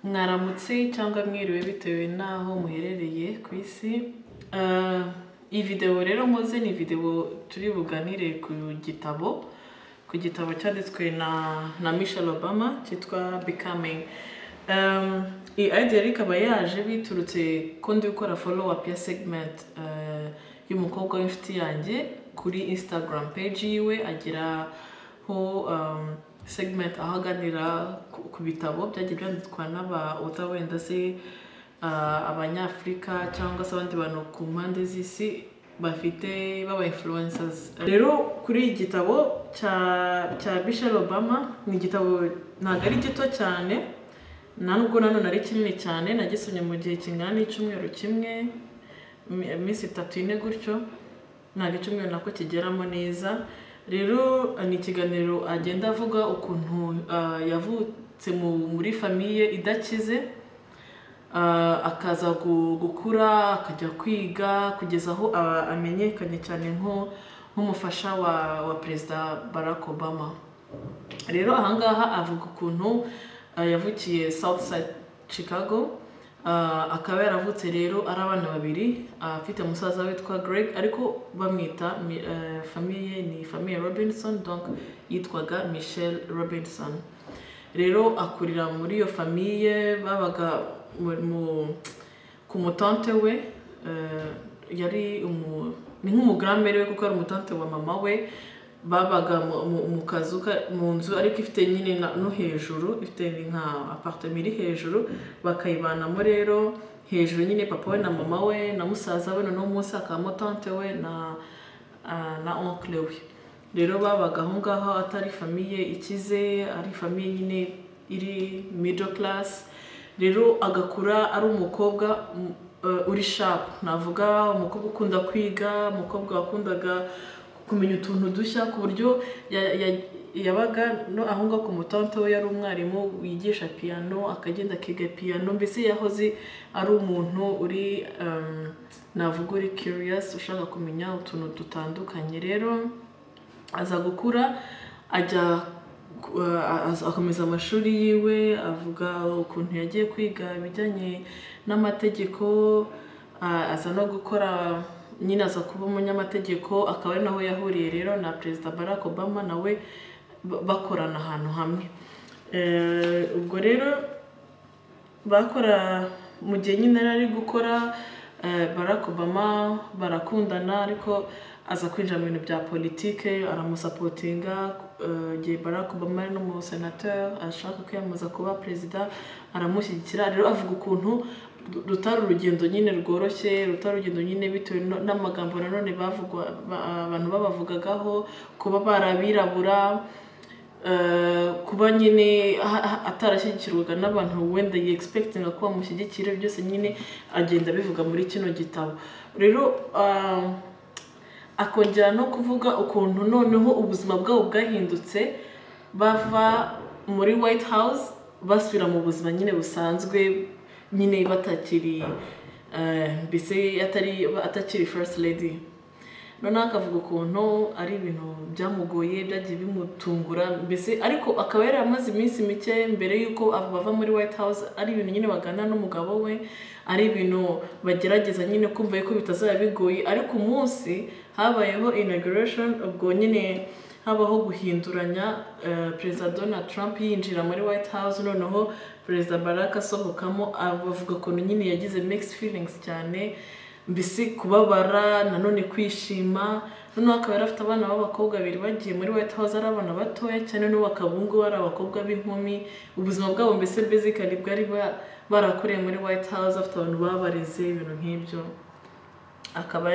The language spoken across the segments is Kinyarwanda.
Mwaramutse cyangwa mwiriwe bitewe n'aho muherereye ku isi. Iyi video rero nkoze ni video turi buganire ku gitabo cyanditswe na Michelle Obama cyitwa Becoming. Iyi idea ikaba yaje biturutse ko ndi gukora follow up ya segment y'umukobwa w'inshuti yanjye kuri Instagram page yiwe, agiraho segment ahaganira ku bitabo byagiye byandikwa n'aba wenda se abanyafrika cyangwa se abandi bantu ku mpande z'isi bafite baba influencers. Rero kuri iki gitabo cya Michelle Obama, ni igitabo ntabwo ari gito cyane, nubwo nanone ari kinini cyane. Nagisomye mu gihe kingana n'icyumweru kimwe, iminsi 3-4 gutyo, ntabwo icyumweru nako kigeramo neza. Rero ni ikiganiro agenda avuga ukuntu yavutse muri famiye idakize, akaza gukura akajya kwiga kugeza aho amenyekanye cyane nk'umufasha wa Perezida Barack Obama. Rero ahangaha avuga ukuntu yavukiye Southside Chicago, akaba yaravutse rero ari abana babiri, afite musaza witwa Greg ariko bamwita famiye ni famiye Robinson, donc yitwaga Michelle Robinson. Rero akurira muri iyo famiye, babaga ku mutante we, yari ni nk'umugramere we kuko ari umutante wa mama we. Babaga mu kazu mu nzu ariko ifite nyine no hejuru, ifite nka appartement iri hejuru, bakayibanamo. Rero hejuru nyine papa we na mama we na musaza we, no munsi akaba tante we na oncle we. Rero babaga aho ngaho atari famiye ikize, ari famiye nyine iri middle class. Rero agakura ari umukobwa uri sharp, navuga umukobwa ukunda kwiga, umukobwa wakundaga kumenya utuntu dushya, ku buryo yabaga no aho ngaho ku mutante we yari umwarimu wigisha piano, akagenda akiga piano. Mbese yahoze ari umuntu uri navuga uri curious, ushaka kumenya utuntu dutandukanye. Rero aza gukura akomeza amashuri yiwe, avuga ukuntu yagiye kwiga ibijyanye n'amategeko, aza no gukora nyine aza kuba umunyamategeko, akaba ari naho yahuriye rero na Perezida Barack Obama, nawe bakorana ahantu hamwe. Ubwo rero bakora mu gihe nyine ari gukora, Barack Obama barakundana, ariko aza kwinjira mu bintu bya politike, aramusapotinga. Igihe Barack Obama ari n'umusenateur ashaka kwiyamamaza kuba perezida, aramushyigikira. Rero avuga ukuntu rutari urugendo nyine rworoshye, rutari urugendo nyine bitewe n'amagambo nanone abantu babavugagaho, kuba barabirabura, kuba nyine atarashyigikirwaga n'abantu wenda expectinga ko bamushyigikira. Byose nyine agenda bivuga muri kino gitabo. Rero akongera no kuvuga ukuntu noneho ubuzima bwabo bwahindutse, bava muri White House basubira mu buzima nyine busanzwe, nyine batakiri mbese atakiri first lady. Noneho akavuga ukuntu ari ibintu byamugoye, byagiye bimutungura mbese, ariko akaba yari amaze iminsi mike mbere y'uko bava muri White House, ari ibintu nyine baganira n'umugabo we, ari ibintu bagerageza nyine kumva yuko bitazaba bigoye. Ariko umunsi habayeho inauguration, ubwo nyine habaho guhinduranya, Perezida Donald Trump yinjira muri White House, noneho Perezida Barack asohokamo. Bavuga ukuntu nyine yagize mixed feelings cyane, mbese kubabara nanone kwishima. Noneho akaba yari afite abana b'abakobwa babiri bagiye muri White House, ari abana batoya cyane, n'ubu bakabungu ari abakobwa b'inkumi. Ubuzima bwabo mbese basically bwari barakuriye muri White House, afite abantu babareze, ibintu nk'ibyo. Akaba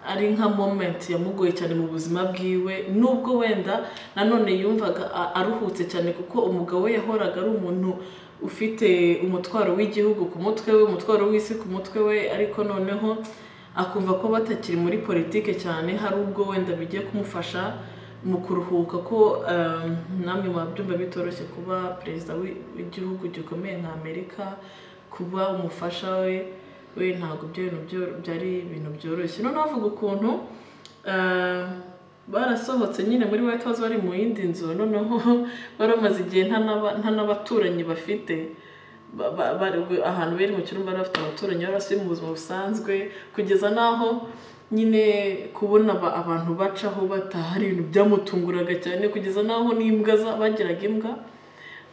ari nka moment yamugoye cyane mu buzima bwiwe, nubwo wenda nanone yumvaga aruhutse cyane, kuko umugabo we yahoraga ari umuntu ufite umutwaro w'igihugu ku mutwe we, umutwaro w'isi ku mutwe we, ariko noneho akumva ko batakiri muri politike cyane, hari ubwo wenda bigiye kumufasha mu kuruhuka, ko namwe mwabyumva bitoroshye kuba perezida w'igihugu gikomeye nka Amerika, kuba umufasha we ntabwo byari ibintu byoroshye. Noneho avuga ukuntu barasohotse nyine muri White House bari mu yindi nzu, noneho baramaze igihe nta n'abaturanyi bafite, ahantu bari mu cyumba bari bafite abaturanyi, bari basubiye mu buzima busanzwe, kugeza n'aho nyine kubona abantu bacaho bataha ari ibintu byamutunguraga cyane, kugeza n'aho n'imbwa bagiraga imbwa,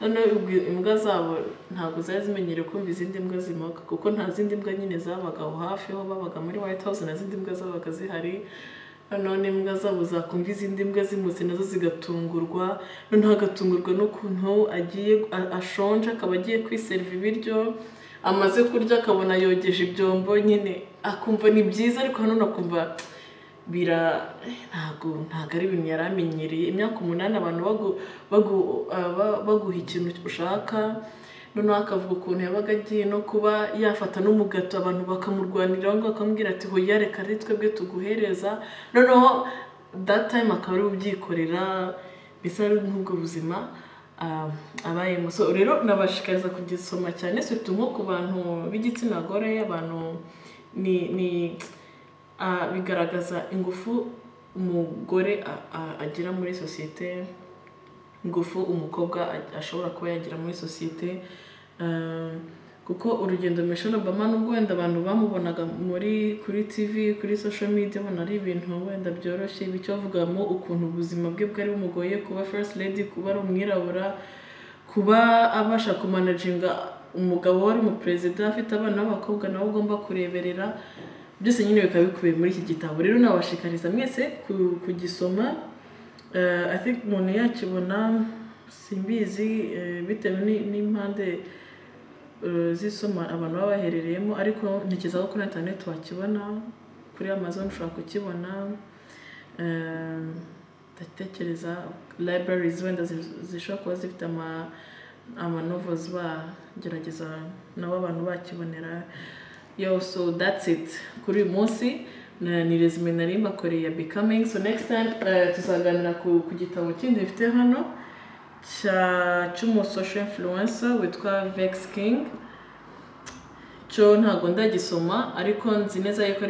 noneho imbwa zabo ntabwo zari zimenyereye kumva izindi mbwa zimoka, kuko nta zindi mbwa nyine zabaga aho hafi aho babaga muri White House, nta zindi mbwa zabaga zihari, noneho n'imbwa zabo zakumva izindi mbwa zimutse nazo zigatungurwa, noneho agatungurwa n'ukuntu agiye ashonje, akaba agiye kwiseriva ibiryo, amaze kurya akabona yogeje ibyombo, nyine akumva ni byiza, ariko hano akumva ntabwo ari ibintu yari amenyereye. Imyaka 8 abantu baguha ikintu ushaka, noneho akavuga ukuntu yabaga agiye no kuba yafata n'umugato abantu bakamurwanira ngo bakamubwira ati hoya reka ari twebwe tuguhereza, noneho that time akaba ari ubyikorera, bisa n'ubwo buzima abayemo. So rero nabashikariza kugisoma cyane, surtout nko ku bantu b'igitsina gore, abantu bigaragaza ingufu umugore agira muri societe, ingufu umukobwa ashobora kuba yagira muri societe, kuko urugendo Michelle Obama nubwo wenda abantu bamubonaga kuri TV, kuri social media, bona ari ibintu wenda byoroshye, bityo avugamo ukuntu ubuzima bwe bwari bumugoye, kuba first lady, kuba ari umwirabura, kuba abasha kumanaginga umugabo wari mu president afite abana b'abakobwa nabo ugomba kureberera, byose nyine bikaba bikubiye muri iki gitabo. Rero nabashikariza mwese kugisoma. I think umuntu yakibona simbizi bitewe n'impande zisoma abantu baba baherereyemo, ariko ntekereza ko kuri internet wakibona, kuri Amazon ushobora kukibona, ndatekereza libraries wenda zishobora kuba zifite ama novels bagerageza nabo abantu bakibonera. So that's it kuri uyu munsi, ni resume nari mbakoreye ya Becoming. So next time tuzaganira ku gitabo kindi mfite hano cy'umu social influencer witwa Vex King. Cyo ntago ndagisoma, ariko nzi neza yuko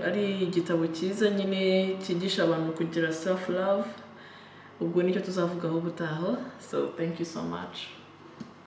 ari igitabo cyiza nyine cyigisha abantu kugira self love. Ubwo nicyo tuzavugaho ubutaha. So thank you so much.